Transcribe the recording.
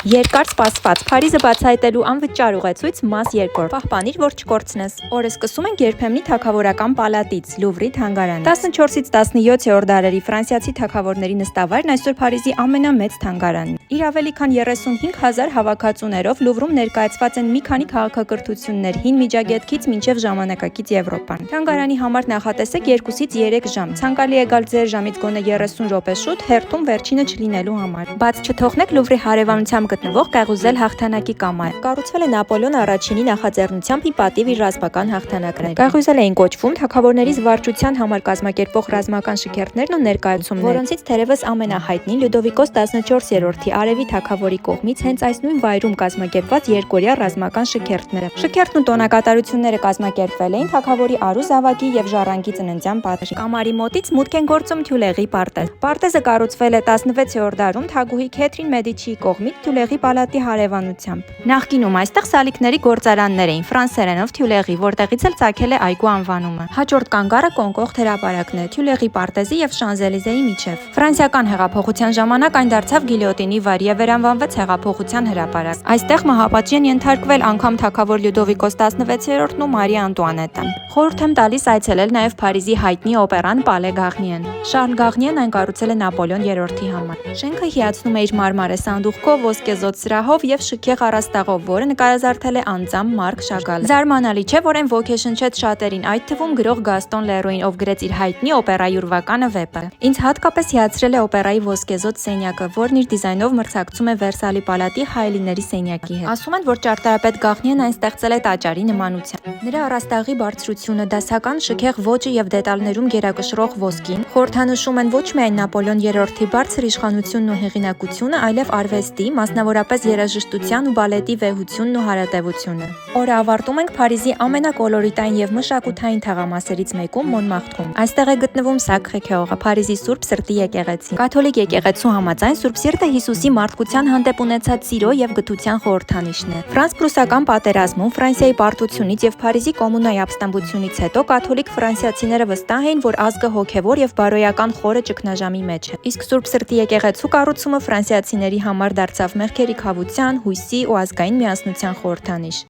Երկար սպասված Փարիզը բացահայտելու անվճար ուղեցույց մաս 2 Պահպանիր, որ չկորցնես։ Օրը սկսում ենք երբեմնի թագավորական պալատից, Լուվրի թանգարանը։ 14-ից 17-րդ դարերի ֆրանսիացի թագավորների նստավայրն այսօր Փարիզի ամենամեծ թանգարանն է։ Իր ավելի քան 35,000 հավաքածուներով Լուվրում ներկայացված են մի քանի քաղաքակրթություններ հին Միջագետքից մինչև ժամանակակից Եվրոպան։ Թանգարանի համար նախատեսեք 2-ից 3 ժամ։ Ցանկալի է գալ ձեր ժամից գոնե 30 րոպե շուտ, հերթում վերջինը չլինելու համար։ Բաց չթողնեք Լուվրի հարևանությամբ գտնվող Կաղուզել հաղթանակի կամարը։ Կառուցվել է Նապոլեոն առաջինի նախաձեռնությամբ ի պատիվ իր ռազմական հաղթանակների։ Կաղուզել էին կոչվում թագավորների զվարճության համար կազմակերպվող ռազմական շքերթներն ու ներկայացումները, որոնցից թերևս ամենահայտնին Լյուդովիկոս 14-րդի արևի թագավորի կողմից հենց այս նույն վայրում կազմակերպված երկօրյա ռազմական շքերթները։ Շքերթն ու տոնակատարությունները կազմակերպվել էին թագավորի արու զավակի եւ ժառանգի ծննդյան պատժի։ Կամարի մոտից մուտք են գործում թյուլեղի պարտեզ։ Պարտեզը կառուցվել է 16-րդ դարում թագուհի Քեթրին Մեդիչիի կողմից Թյուլեղի պալատի հարևանությամբ։ Նախկինում այստեղ սալիկների գործարաններ էին ֆրանսերենով Թյուլեղի, որտեղից էլ ծագել է այգու անվանումը։ Հաջորդ կանգառը կոնկողտ հրապարակն է Թյուլեղի պարտեզի եւ Շանզելիզեի միջև։ Ֆրանսիական հեղափոխության ժամանակ այն դարձավ գիլյոտինի վայր եւ վերանվանվեց հեղափոխության հրապարակ։ Այստեղ մահապատժի են ենթարկվել անգամ թագավոր Լյուդովիկոս 16-րդն ու Մարիա Անտուանետան։ Խորհուրդ եմ տալիս այցելել նաեւ Փարիզի հայտնի օպերան Պալե Գաղնիեն։ Շարլ Գաղնիեն այն կառուցել է Նապոլեոն 3-ի համար։ Շենքը հիացնում է իր մարմարե սանդուղքով, ոսկեզոծ սրահով եւ շքեղ առաստաղով, որը նկարազարդել է անձամբ Մարկ Շագալը։ Զարմանալի չէ, որ այն ոգեշնչեց շատերին, այդ թվում գրող Գաստոն Լերոին, ով գրեց իր հայտնի օպերայի ուրվականը վեպը։ Ինձ հատկապես հիացրել է օպերայի ոսկեզոծ սենյակը, որն իր դիզայնով մրցակցում է Վերսալի պալատի հայելիների սենյակի հետ։ Ասում են, որ ճարտարապետ Գաղնիեն այն ստեղծել է տաճարի նմանությամբ։ Նրա առաստաղի բարձրությունը, դասական շքեղ ոճը եւ դետալներում գերակշռող ոսկին խորհրդանշում են ոչ միայն Նապոլեոն 3-ի բարձր իշխանությունն ու հեղինակությունը, այլև արվեստի, մասնավորապես երաժշտության ու բալետի վեհությունն ու հարատևությունը։ Օրը ավարտում ենք Փարիզի ամենակոլորիտային եւ մշակութային թաղամասերից մեկում Մոնմարտրում։ Այստեղ է գտնվում Սակրե-Քյորը, Փարիզի Սուրբ Սրտի եկեղեցին։ Կաթոլիկ եկեղեցու համաձայն Սուրբ Սիրտը Հիսուսի մարդկության հանդեպ ունեցած սիրո եւ գթության խորհրդանիշն է։ Ֆրանս-պրուսական պատերազմում Ֆրանսիայի պարտությունից եւ Փարիզի կոմունայի ապստամբությունից հետո կաթոլիկ ֆրանսիացիները վստահ էին, որ ազգը հոգեվոր եւ բարոյական խորը ճգնաժամի մեջ է։ Իսկ Սուրբ Սրտի եկեղեցու կառուցումը ֆրանսիացիների համար դարձավ մեղքերի քավության, հույսի ու ազգային միասնության խորհրդանիշ։